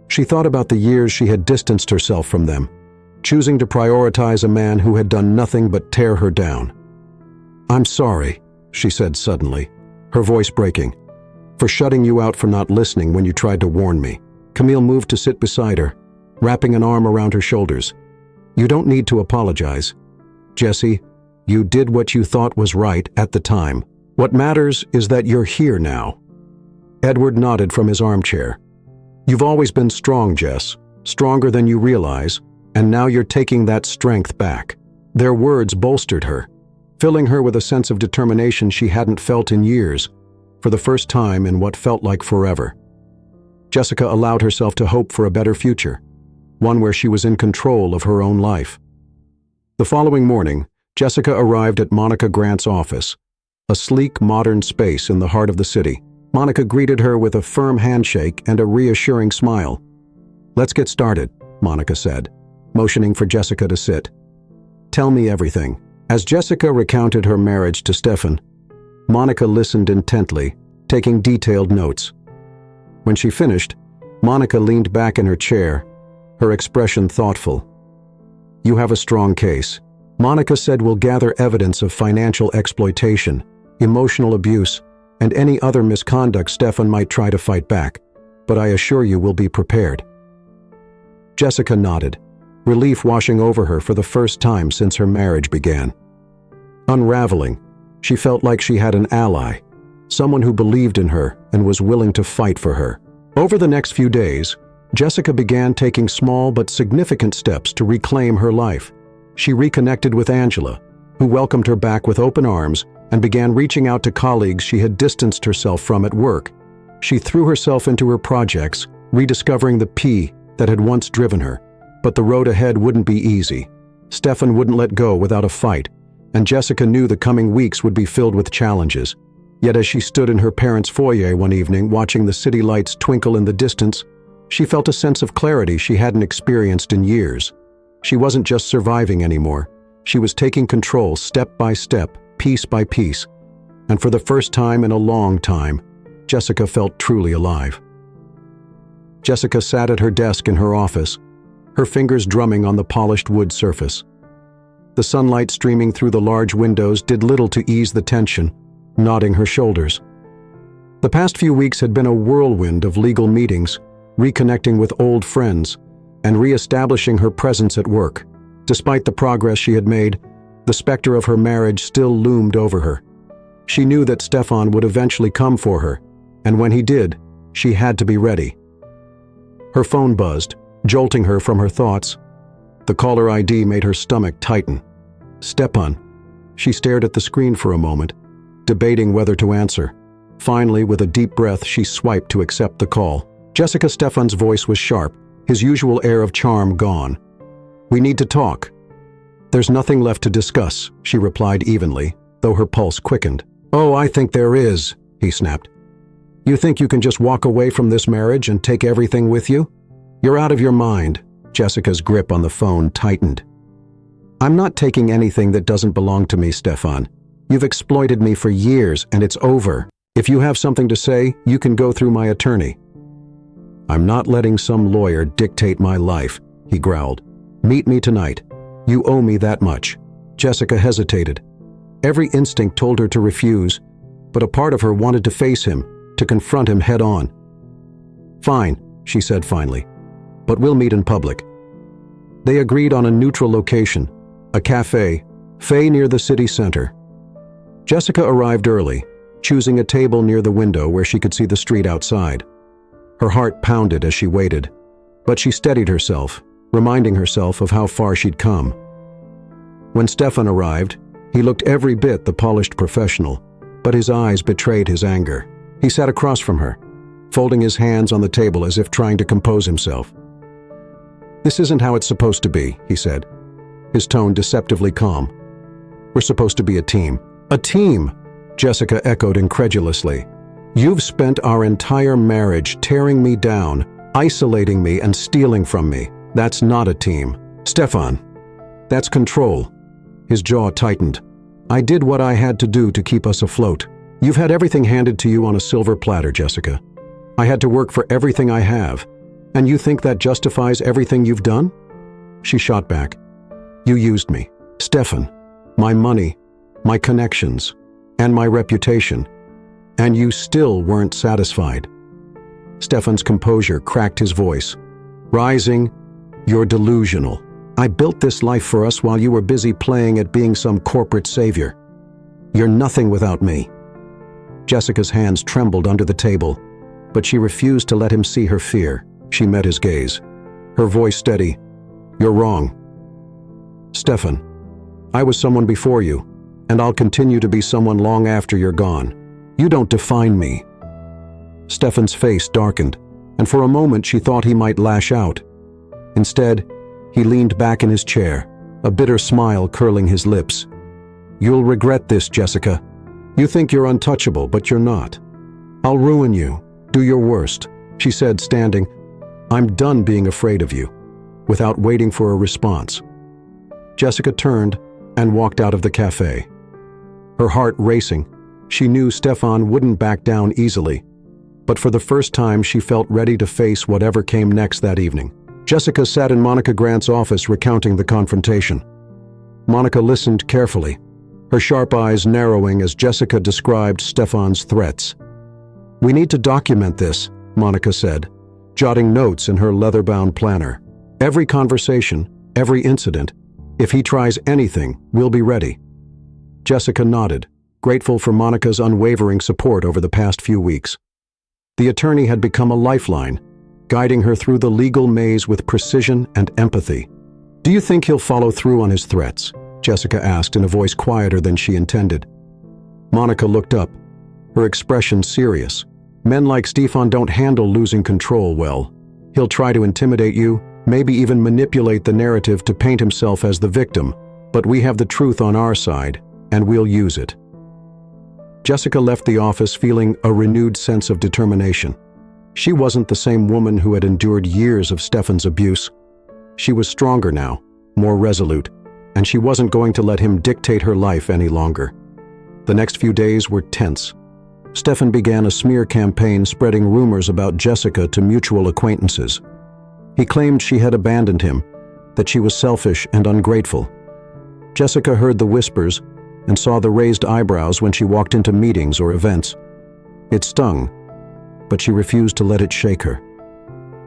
She thought about the years she had distanced herself from them, choosing to prioritize a man who had done nothing but tear her down. "I'm sorry," she said suddenly, her voice breaking, "for shutting you out, for not listening when you tried to warn me." Camille moved to sit beside her, wrapping an arm around her shoulders. "You don't need to apologize. Jessie, you did what you thought was right at the time. What matters is that you're here now." Edward nodded from his armchair. "You've always been strong, Jess, stronger than you realize, and now you're taking that strength back." Their words bolstered her, filling her with a sense of determination she hadn't felt in years, for the first time in what felt like forever. Jessica allowed herself to hope for a better future, one where she was in control of her own life. The following morning, Jessica arrived at Monica Grant's office, a sleek, modern space in the heart of the city. Monica greeted her with a firm handshake and a reassuring smile. "Let's get started," Monica said, motioning for Jessica to sit. "Tell me everything." As Jessica recounted her marriage to Stefan, Monica listened intently, taking detailed notes. When she finished, Monica leaned back in her chair, her expression thoughtful. "You have a strong case." Monica said, "We'll gather evidence of financial exploitation, emotional abuse, and any other misconduct Stefan might try to fight back, but I assure you we'll be prepared." Jessica nodded, relief washing over her for the first time since her marriage began. Unraveling, she felt like she had an ally, someone who believed in her and was willing to fight for her. Over the next few days, Jessica began taking small but significant steps to reclaim her life. She reconnected with Angela, who welcomed her back with open arms and began reaching out to colleagues she had distanced herself from at work. She threw herself into her projects, rediscovering the P that had once driven her. But the road ahead wouldn't be easy. Stefan wouldn't let go without a fight, and Jessica knew the coming weeks would be filled with challenges. Yet as she stood in her parents' foyer one evening watching the city lights twinkle in the distance, she felt a sense of clarity she hadn't experienced in years. She wasn't just surviving anymore. She was taking control step by step, piece by piece. And for the first time in a long time, Jessica felt truly alive. Jessica sat at her desk in her office, her fingers drumming on the polished wood surface. The sunlight streaming through the large windows did little to ease the tension, nodding her shoulders. The past few weeks had been a whirlwind of legal meetings, reconnecting with old friends, and re-establishing her presence at work. Despite the progress she had made, the specter of her marriage still loomed over her. She knew that Stefan would eventually come for her, and when he did, she had to be ready. Her phone buzzed, jolting her from her thoughts. The caller ID made her stomach tighten. "Stepan, She stared at the screen for a moment, debating whether to answer. Finally, with a deep breath, she swiped to accept the call. Jessica Stefan's voice was sharp, his usual air of charm gone. "We need to talk." "There's nothing left to discuss," she replied evenly, though her pulse quickened. "Oh, I think there is," he snapped. "You think you can just walk away from this marriage and take everything with you? You're out of your mind." Jessica's grip on the phone tightened. "I'm not taking anything that doesn't belong to me, Stefan. You've exploited me for years, and it's over. If you have something to say, you can go through my attorney." "I'm not letting some lawyer dictate my life," he growled. "Meet me tonight. You owe me that much." Jessica hesitated. Every instinct told her to refuse, but a part of her wanted to face him, to confront him head on. "Fine," she said finally, "but we'll meet in public." They agreed on a neutral location, a cafe near the city center. Jessica arrived early, choosing a table near the window where she could see the street outside. Her heart pounded as she waited, but she steadied herself, reminding herself of how far she'd come. When Stefan arrived, he looked every bit the polished professional, but his eyes betrayed his anger. He sat across from her, folding his hands on the table as if trying to compose himself. "This isn't how it's supposed to be," he said, his tone deceptively calm. "We're supposed to be a team." "A team?" Jessica echoed incredulously. "You've spent our entire marriage tearing me down, isolating me and stealing from me. That's not a team. Stefan, that's control." His jaw tightened. "I did what I had to do to keep us afloat. You've had everything handed to you on a silver platter, Jessica. I had to work for everything I have. And you think that justifies everything you've done?" She shot back. "You used me, Stefan, my money, my connections, and my reputation. And you still weren't satisfied." Stefan's composure cracked his voice. Rising, "You're delusional. I built this life for us while you were busy playing at being some corporate savior. You're nothing without me." Jessica's hands trembled under the table, but she refused to let him see her fear. She met his gaze, her voice steady. "You're wrong. Stefan, I was someone before you, and I'll continue to be someone long after you're gone. You don't define me." Stefan's face darkened, and for a moment she thought he might lash out. Instead, he leaned back in his chair, a bitter smile curling his lips. "You'll regret this, Jessica. You think you're untouchable, but you're not. I'll ruin you. Do your worst," she said, standing. "I'm done being afraid of you," without waiting for a response. Jessica turned and walked out of the cafe. Her heart racing, she knew Stefan wouldn't back down easily, but for the first time she felt ready to face whatever came next that evening. Jessica sat in Monica Grant's office recounting the confrontation. Monica listened carefully, her sharp eyes narrowing as Jessica described Stefan's threats. "We need to document this," Monica said, jotting notes in her leather-bound planner. "Every conversation, every incident. If he tries anything, we'll be ready." Jessica nodded, grateful for Monica's unwavering support over the past few weeks. The attorney had become a lifeline, guiding her through the legal maze with precision and empathy. "Do you think he'll follow through on his threats?" Jessica asked in a voice quieter than she intended. Monica looked up, her expression serious. "Men like Stefan don't handle losing control well. He'll try to intimidate you, maybe even manipulate the narrative to paint himself as the victim, but we have the truth on our side, and we'll use it." Jessica left the office feeling a renewed sense of determination. She wasn't the same woman who had endured years of Stefan's abuse. She was stronger now, more resolute, and she wasn't going to let him dictate her life any longer. The next few days were tense. Stefan began a smear campaign spreading rumors about Jessica to mutual acquaintances. He claimed she had abandoned him, that she was selfish and ungrateful. Jessica heard the whispers and saw the raised eyebrows when she walked into meetings or events. It stung, but she refused to let it shake her.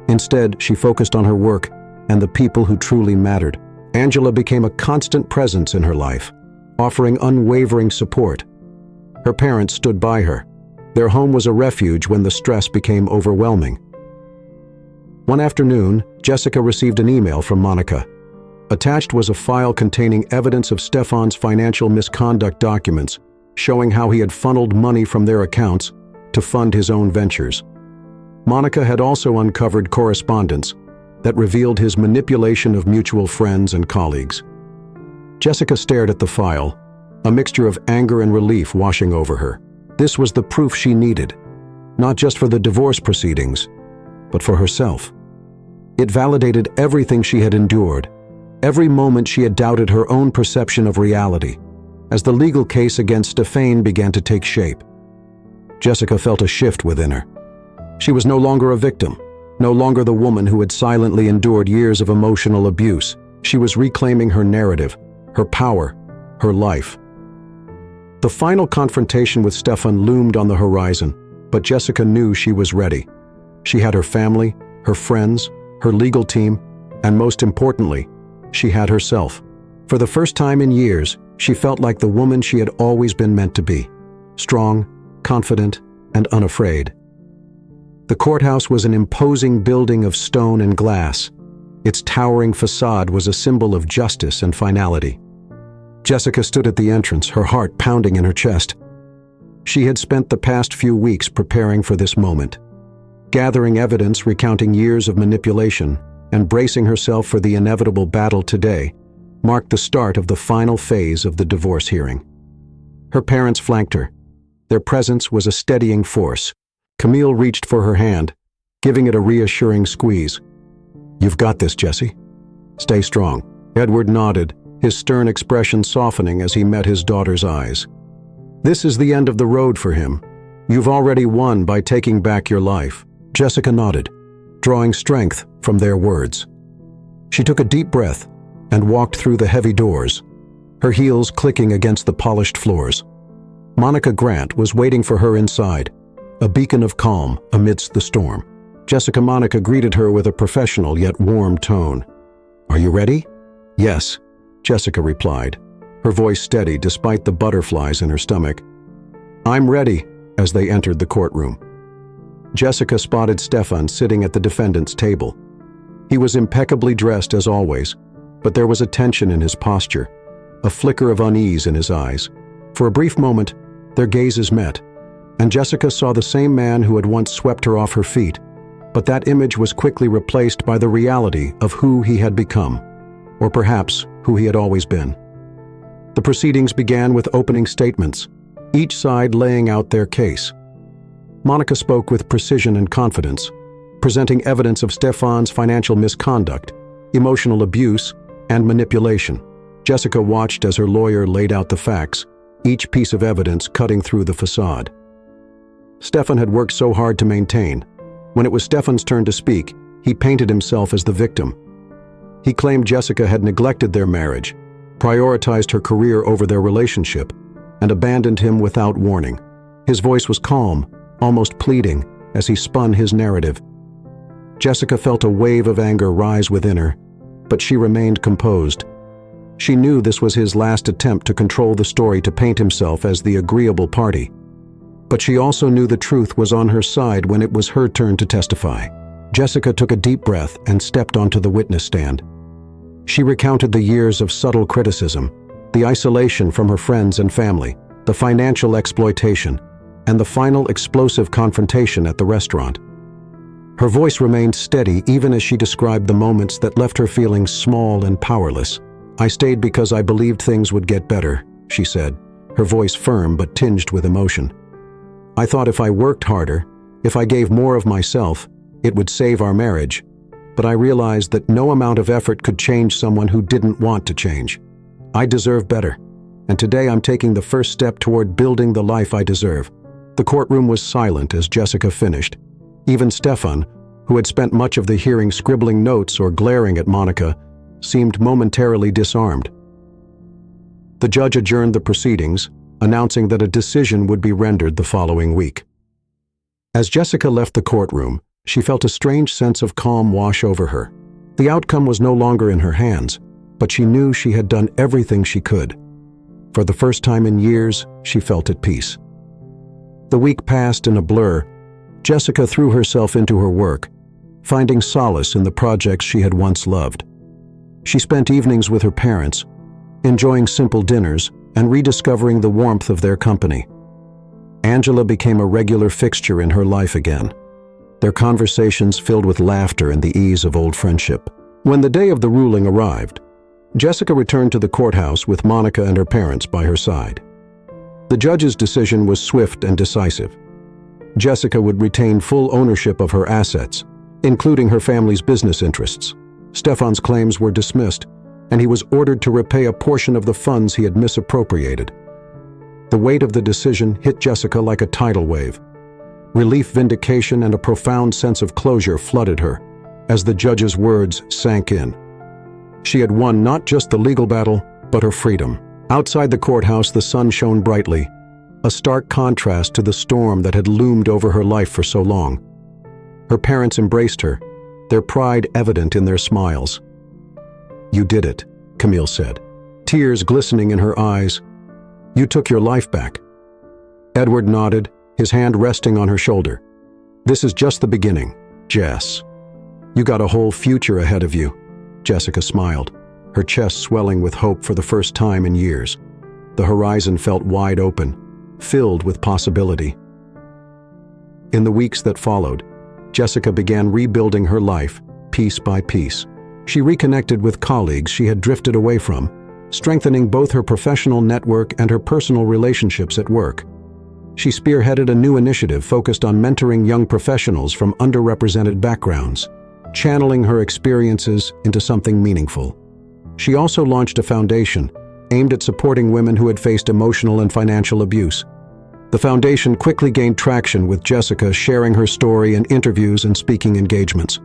Instead, she focused on her work and the people who truly mattered. Angela became a constant presence in her life, offering unwavering support. Her parents stood by her. Their home was a refuge when the stress became overwhelming. One afternoon, Jessica received an email from Monica. Attached was a file containing evidence of Stefan's financial misconduct documents, showing how he had funneled money from their accounts to fund his own ventures. Monica had also uncovered correspondence that revealed his manipulation of mutual friends and colleagues. Jessica stared at the file, a mixture of anger and relief washing over her. This was the proof she needed, not just for the divorce proceedings, but for herself. It validated everything she had endured, every moment she had doubted her own perception of reality, as the legal case against Stefan began to take shape. Jessica felt a shift within her. She was no longer a victim, no longer the woman who had silently endured years of emotional abuse. She was reclaiming her narrative, her power, her life. The final confrontation with Stefan loomed on the horizon, but Jessica knew she was ready. She had her family, her friends, her legal team, and most importantly, she had herself. For the first time in years, she felt like the woman she had always been meant to be, strong, confident, and unafraid. The courthouse was an imposing building of stone and glass. Its towering facade was a symbol of justice and finality. Jessica stood at the entrance, her heart pounding in her chest. She had spent the past few weeks preparing for this moment, gathering evidence recounting years of manipulation, and bracing herself for the inevitable battle today marked the start of the final phase of the divorce hearing. Her parents flanked her. Their presence was a steadying force. Camille reached for her hand, giving it a reassuring squeeze. "You've got this, Jessie. Stay strong." Edward nodded, his stern expression softening as he met his daughter's eyes. "This is the end of the road for him. You've already won by taking back your life." Jessica nodded, drawing strength from their words. She took a deep breath and walked through the heavy doors, her heels clicking against the polished floors. Monica Grant was waiting for her inside, a beacon of calm amidst the storm. Monica greeted her with a professional yet warm tone. "Are you ready?" "Yes," Jessica replied, her voice steady despite the butterflies in her stomach. "I'm ready," as they entered the courtroom. Jessica spotted Stefan sitting at the defendant's table. He was impeccably dressed as always, but there was a tension in his posture, a flicker of unease in his eyes. For a brief moment, their gazes met, and Jessica saw the same man who had once swept her off her feet, but that image was quickly replaced by the reality of who he had become, or perhaps who he had always been. The proceedings began with opening statements, each side laying out their case. Monica spoke with precision and confidence, presenting evidence of Stefan's financial misconduct, emotional abuse, and manipulation. Jessica watched as her lawyer laid out the facts, each piece of evidence cutting through the facade. Stefan had worked so hard to maintain. When it was Stefan's turn to speak, he painted himself as the victim. He claimed Jessica had neglected their marriage, prioritized her career over their relationship, and abandoned him without warning. His voice was calm, almost pleading, as he spun his narrative. Jessica felt a wave of anger rise within her, but she remained composed. She knew this was his last attempt to control the story, to paint himself as the agreeable party. But she also knew the truth was on her side when it was her turn to testify. Jessica took a deep breath and stepped onto the witness stand. She recounted the years of subtle criticism, the isolation from her friends and family, the financial exploitation, and the final explosive confrontation at the restaurant. Her voice remained steady even as she described the moments that left her feeling small and powerless. "I stayed because I believed things would get better," she said, her voice firm but tinged with emotion. "I thought if I worked harder, if I gave more of myself, it would save our marriage. But I realized that no amount of effort could change someone who didn't want to change. I deserve better, and today I'm taking the first step toward building the life I deserve." The courtroom was silent as Jessica finished. Even Stefan, who had spent much of the hearing scribbling notes or glaring at Monica, seemed momentarily disarmed. The judge adjourned the proceedings, announcing that a decision would be rendered the following week. As Jessica left the courtroom, she felt a strange sense of calm wash over her. The outcome was no longer in her hands, but she knew she had done everything she could. For the first time in years, she felt at peace. The week passed in a blur. Jessica threw herself into her work, finding solace in the projects she had once loved. She spent evenings with her parents, enjoying simple dinners and rediscovering the warmth of their company. Angela became a regular fixture in her life again, their conversations filled with laughter and the ease of old friendship. When the day of the ruling arrived, Jessica returned to the courthouse with Monica and her parents by her side. The judge's decision was swift and decisive. Jessica would retain full ownership of her assets, including her family's business interests. Stefan's claims were dismissed, and he was ordered to repay a portion of the funds he had misappropriated. The weight of the decision hit Jessica like a tidal wave. Relief, vindication, and a profound sense of closure flooded her as the judge's words sank in. She had won not just the legal battle, but her freedom. Outside the courthouse, the sun shone brightly, a stark contrast to the storm that had loomed over her life for so long. Her parents embraced her, their pride evident in their smiles. "You did it," Camille said, tears glistening in her eyes. "You took your life back." Edward nodded, his hand resting on her shoulder. "This is just the beginning, Jess. You got a whole future ahead of you." Jessica smiled, her chest swelling with hope for the first time in years. The horizon felt wide open, filled with possibility. In the weeks that followed, Jessica began rebuilding her life, piece by piece. She reconnected with colleagues she had drifted away from, strengthening both her professional network and her personal relationships at work. She spearheaded a new initiative focused on mentoring young professionals from underrepresented backgrounds, channeling her experiences into something meaningful. She also launched a foundation aimed at supporting women who had faced emotional and financial abuse. The foundation quickly gained traction, with Jessica sharing her story in interviews and speaking engagements.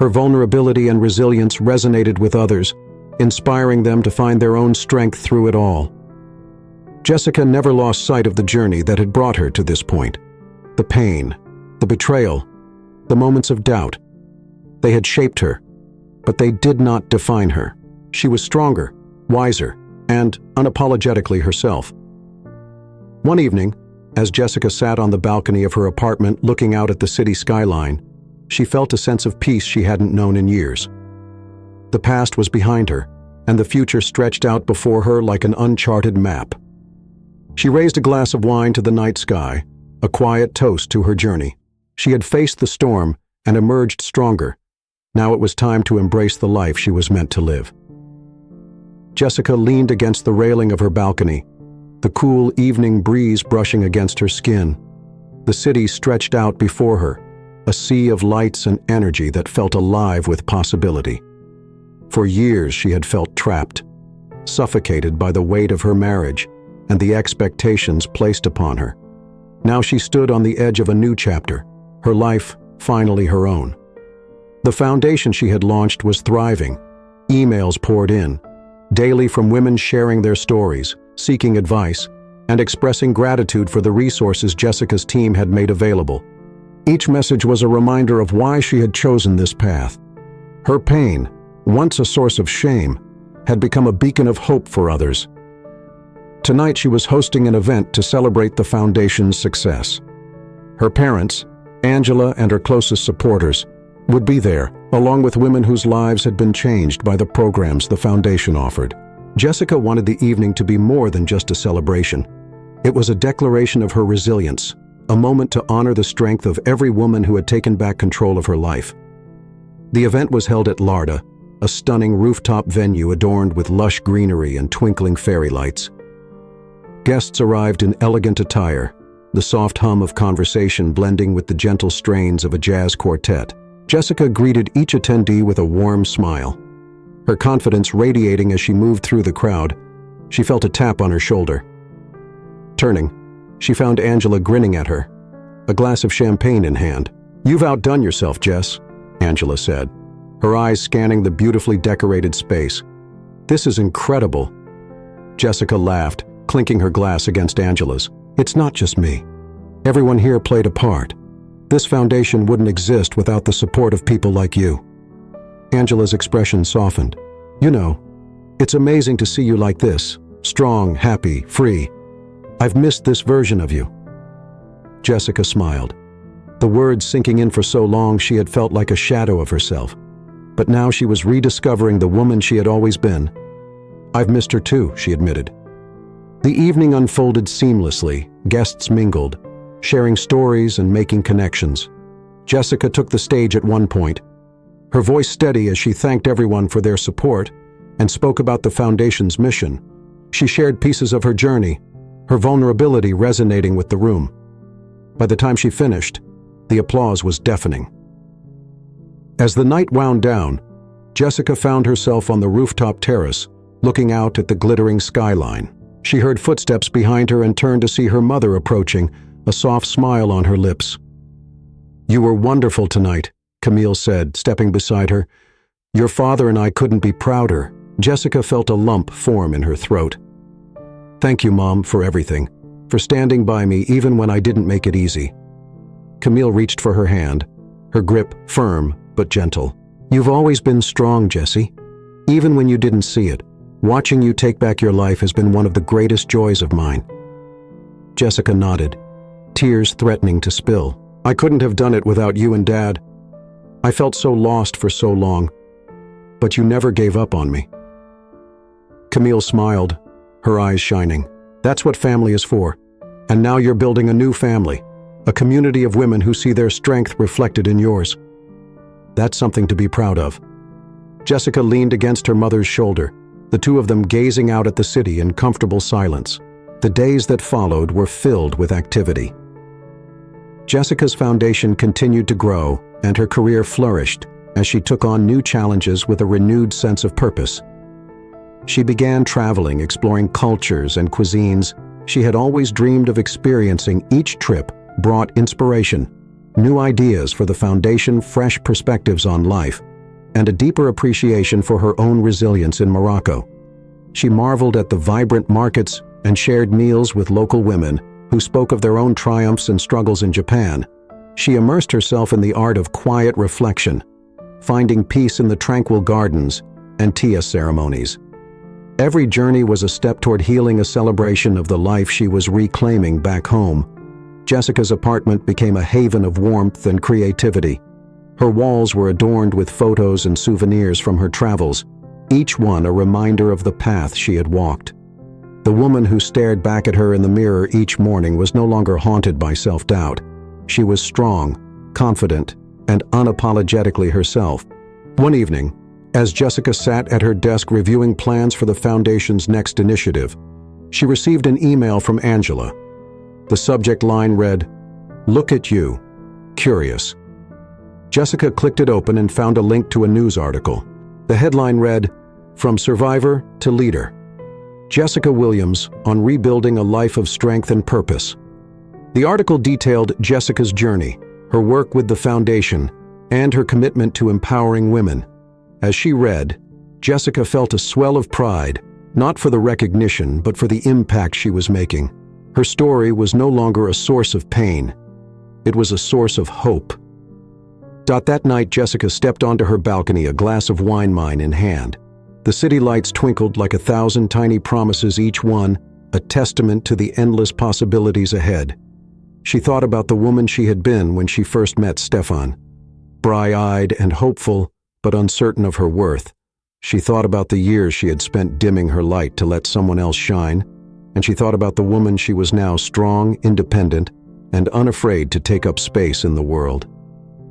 Her vulnerability and resilience resonated with others, inspiring them to find their own strength through it all. Jessica never lost sight of the journey that had brought her to this point. The pain, the betrayal, the moments of doubt. They had shaped her, but they did not define her. She was stronger, wiser, and unapologetically herself. One evening, as Jessica sat on the balcony of her apartment looking out at the city skyline, she felt a sense of peace she hadn't known in years. The past was behind her, and the future stretched out before her like an uncharted map. She raised a glass of wine to the night sky, a quiet toast to her journey. She had faced the storm and emerged stronger. Now it was time to embrace the life she was meant to live. Jessica leaned against the railing of her balcony, the cool evening breeze brushing against her skin. The city stretched out before her, a sea of lights and energy that felt alive with possibility. For years she had felt trapped, suffocated by the weight of her marriage and the expectations placed upon her. Now she stood on the edge of a new chapter, her life finally her own. The foundation she had launched was thriving. Emails poured in, daily, from women sharing their stories, seeking advice, and expressing gratitude for the resources Jessica's team had made available. Each message was a reminder of why she had chosen this path. Her pain, once a source of shame, had become a beacon of hope for others. Tonight she was hosting an event to celebrate the foundation's success. Her parents, Angela, and her closest supporters would be there, along with women whose lives had been changed by the programs the foundation offered. Jessica wanted the evening to be more than just a celebration. It was a declaration of her resilience, a moment to honor the strength of every woman who had taken back control of her life. The event was held at Larda, a stunning rooftop venue adorned with lush greenery and twinkling fairy lights. Guests arrived in elegant attire, the soft hum of conversation blending with the gentle strains of a jazz quartet. Jessica greeted each attendee with a warm smile. Her confidence radiating as she moved through the crowd, she felt a tap on her shoulder. Turning, she found Angela grinning at her, a glass of champagne in hand. "You've outdone yourself, Jess," Angela said, her eyes scanning the beautifully decorated space. "This is incredible." Jessica laughed, clinking her glass against Angela's. "It's not just me. Everyone here played a part. This foundation wouldn't exist without the support of people like you." Angela's expression softened. "You know, it's amazing to see you like this, strong, happy, free. I've missed this version of you." Jessica smiled. The words sinking in for so long she had felt like a shadow of herself. but now she was rediscovering the woman she had always been. "I've missed her too," she admitted. The evening unfolded seamlessly. Guests mingled, sharing stories and making connections. Jessica took the stage at one point, her voice steady as she thanked everyone for their support and spoke about the Foundation's mission. She shared pieces of her journey, her vulnerability resonating with the room. By the time she finished, the applause was deafening. As the night wound down, Jessica found herself on the rooftop terrace, looking out at the glittering skyline. She heard footsteps behind her and turned to see her mother approaching, a soft smile on her lips. "You were wonderful tonight," Camille said, stepping beside her. "Your father and I couldn't be prouder." Jessica felt a lump form in her throat. "Thank you, Mom, for everything, for standing by me even when I didn't make it easy." Camille reached for her hand, her grip firm but gentle. "You've always been strong, Jessie. Even when you didn't see it, watching you take back your life has been one of the greatest joys of mine." Jessica nodded, tears threatening to spill. "I couldn't have done it without you and Dad. I felt so lost for so long, but you never gave up on me." Camille smiled, her eyes shining. "That's what family is for. And now you're building a new family, a community of women who see their strength reflected in yours. That's something to be proud of." Jessica leaned against her mother's shoulder, the two of them gazing out at the city in comfortable silence. The days that followed were filled with activity. Jessica's foundation continued to grow, and her career flourished as she took on new challenges with a renewed sense of purpose. She began traveling, exploring cultures and cuisines she had always dreamed of experiencing. Each trip brought inspiration, new ideas for the foundation, fresh perspectives on life, and a deeper appreciation for her own resilience in Morocco. She marveled at the vibrant markets and shared meals with local women who spoke of their own triumphs and struggles in Japan. She immersed herself in the art of quiet reflection, finding peace in the tranquil gardens and tea ceremonies. Every journey was a step toward healing, a celebration of the life she was reclaiming back home. Jessica's apartment became a haven of warmth and creativity. Her walls were adorned with photos and souvenirs from her travels, each one a reminder of the path she had walked. The woman who stared back at her in the mirror each morning was no longer haunted by self-doubt. She was strong, confident, and unapologetically herself. One evening, as Jessica sat at her desk reviewing plans for the Foundation's next initiative, she received an email from Angela. The subject line read, "Look at you, curious." Jessica clicked it open and found a link to a news article. The headline read, "From Survivor to Leader. Jessica Williams on rebuilding a life of strength and purpose." The article detailed Jessica's journey, her work with the Foundation, and her commitment to empowering women. As she read, Jessica felt a swell of pride, not for the recognition, but for the impact she was making. Her story was no longer a source of pain. It was a source of hope. That night, Jessica stepped onto her balcony, a glass of wine in hand. The city lights twinkled like 1,000 tiny promises, each one a testament to the endless possibilities ahead. She thought about the woman she had been when she first met Stefan, bright-eyed and hopeful, but uncertain of her worth. She thought about the years she had spent dimming her light to let someone else shine, and she thought about the woman she was now, strong, independent, and unafraid to take up space in the world.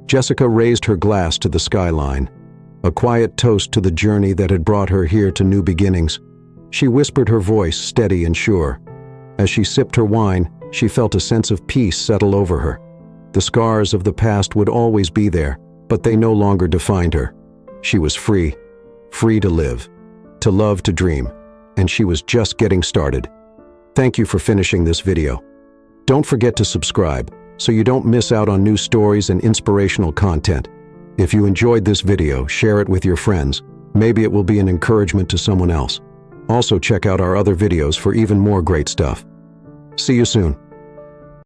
Jessica raised her glass to the skyline, a quiet toast to the journey that had brought her here to new beginnings. She whispered, her voice steady and sure. As she sipped her wine, she felt a sense of peace settle over her. The scars of the past would always be there, but they no longer defined her. She was free to live, to love, to dream, and she was just getting started. Thank you for finishing this video. Don't forget to subscribe so you don't miss out on new stories and inspirational content. If you enjoyed this video, share it with your friends. Maybe it will be an encouragement to someone else. Also, check out our other videos for even more great stuff. See you soon.